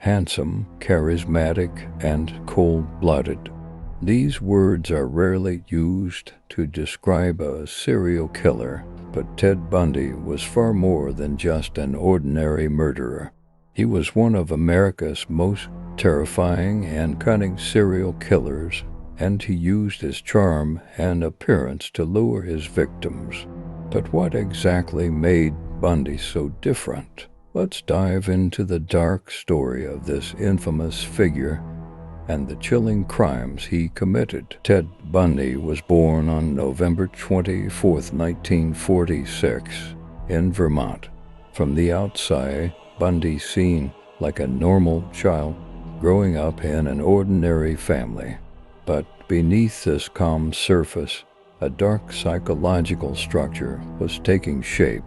handsome, charismatic, and cold-blooded. These words are rarely used to describe a serial killer, but Ted Bundy was far more than just an ordinary murderer. He was one of America's most terrifying and cunning serial killers, and he used his charm and appearance to lure his victims. But what exactly made Bundy so different? Let's dive into the dark story of this infamous figure and the chilling crimes he committed. Ted Bundy was born on November 24, 1946, in Vermont. From the outside, Bundy seemed like a normal child growing up in an ordinary family. But beneath this calm surface, a dark psychological structure was taking shape.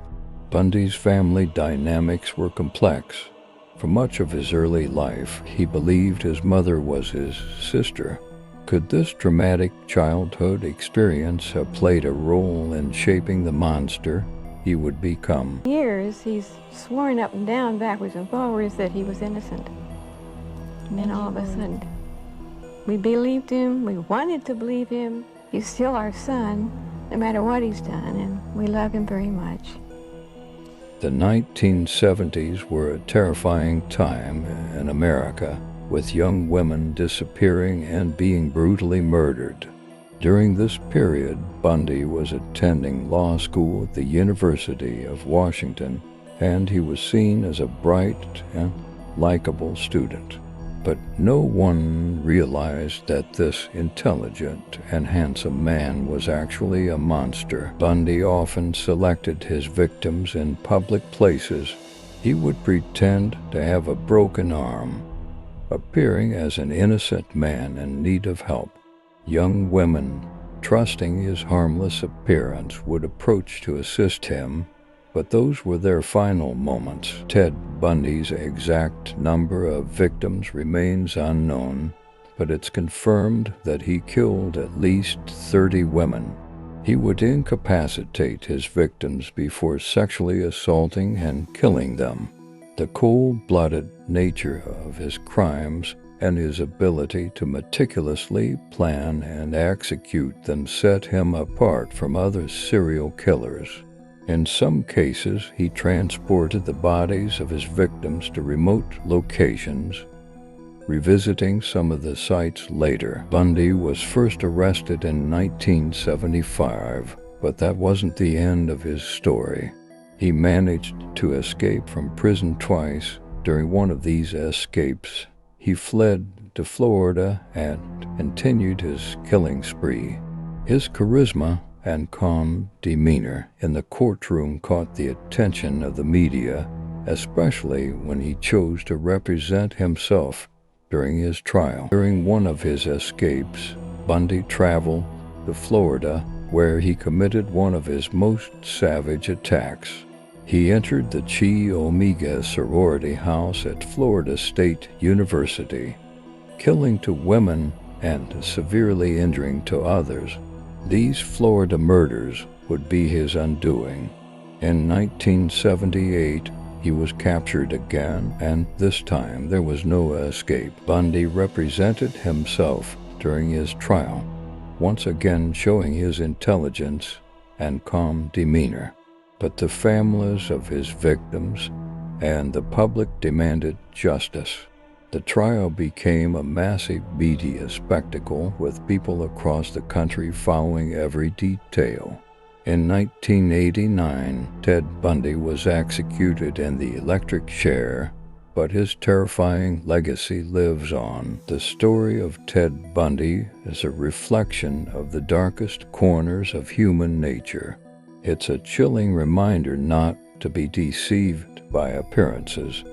Bundy's family dynamics were complex. For much of his early life, he believed his mother was his sister. Could this traumatic childhood experience have played a role in shaping the monster he would become? For years, he's sworn up and down, backwards and forwards, that he was innocent. And then all of a sudden, we believed him, we wanted to believe him. He's still our son, no matter what he's done, and we love him very much. The 1970s were a terrifying time in America, with young women disappearing and being brutally murdered. During this period, Bundy was attending law school at the University of Washington, and he was seen as a bright and likable student. But no one realized that this intelligent and handsome man was actually a monster. Bundy often selected his victims in public places. He would pretend to have a broken arm, appearing as an innocent man in need of help. Young women, trusting his harmless appearance, would approach to assist him, but those were their final moments. Ted Bundy's exact number of victims remains unknown, but it's confirmed that he killed at least 30 women. He would incapacitate his victims before sexually assaulting and killing them. The cold-blooded nature of his crimes and his ability to meticulously plan and execute them set him apart from other serial killers. In some cases, he transported the bodies of his victims to remote locations, revisiting some of the sites later. Bundy was first arrested in 1975, but that wasn't the end of his story. He managed to escape from prison twice. During one of these escapes, he fled to Florida and continued his killing spree. His charisma and calm demeanor in the courtroom caught the attention of the media, especially when he chose to represent himself during his trial. During one of his escapes, Bundy traveled to Florida, where he committed one of his most savage attacks. He entered the Chi Omega sorority house at Florida State University, killing 2 women and severely injuring 2 others. These Florida murders would be his undoing. In 1978, he was captured again, and this time there was no escape. Bundy represented himself during his trial, once again showing his intelligence and calm demeanor. But the families of his victims and the public demanded justice. The trial became a massive media spectacle, with people across the country following every detail. In 1989, Ted Bundy was executed in the electric chair, but his terrifying legacy lives on. The story of Ted Bundy is a reflection of the darkest corners of human nature. It's a chilling reminder not to be deceived by appearances,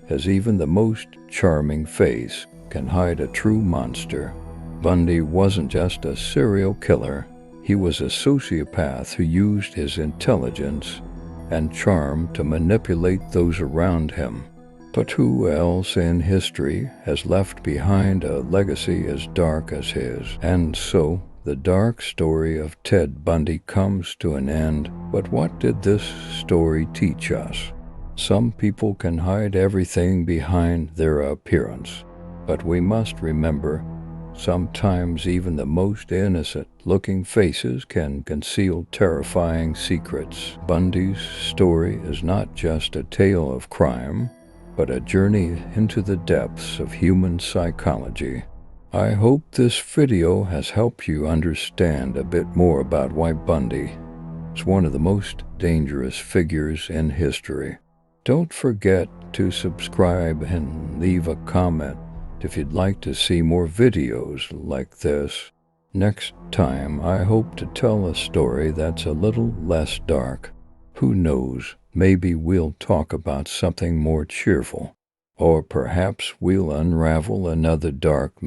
as even the most charming face can hide a true monster. Bundy wasn't just a serial killer. He was a sociopath who used his intelligence and charm to manipulate those around him. But who else in history has left behind a legacy as dark as his? And so, the dark story of Ted Bundy comes to an end. But what did this story teach us? Some people can hide everything behind their appearance, but we must remember, sometimes even the most innocent-looking faces can conceal terrifying secrets. Bundy's story is not just a tale of crime, but a journey into the depths of human psychology. I hope this video has helped you understand a bit more about why Bundy is one of the most dangerous figures in history. Don't forget to subscribe and leave a comment if you'd like to see more videos like this. Next time, I hope to tell a story that's a little less dark. Who knows, maybe we'll talk about something more cheerful, or perhaps we'll unravel another dark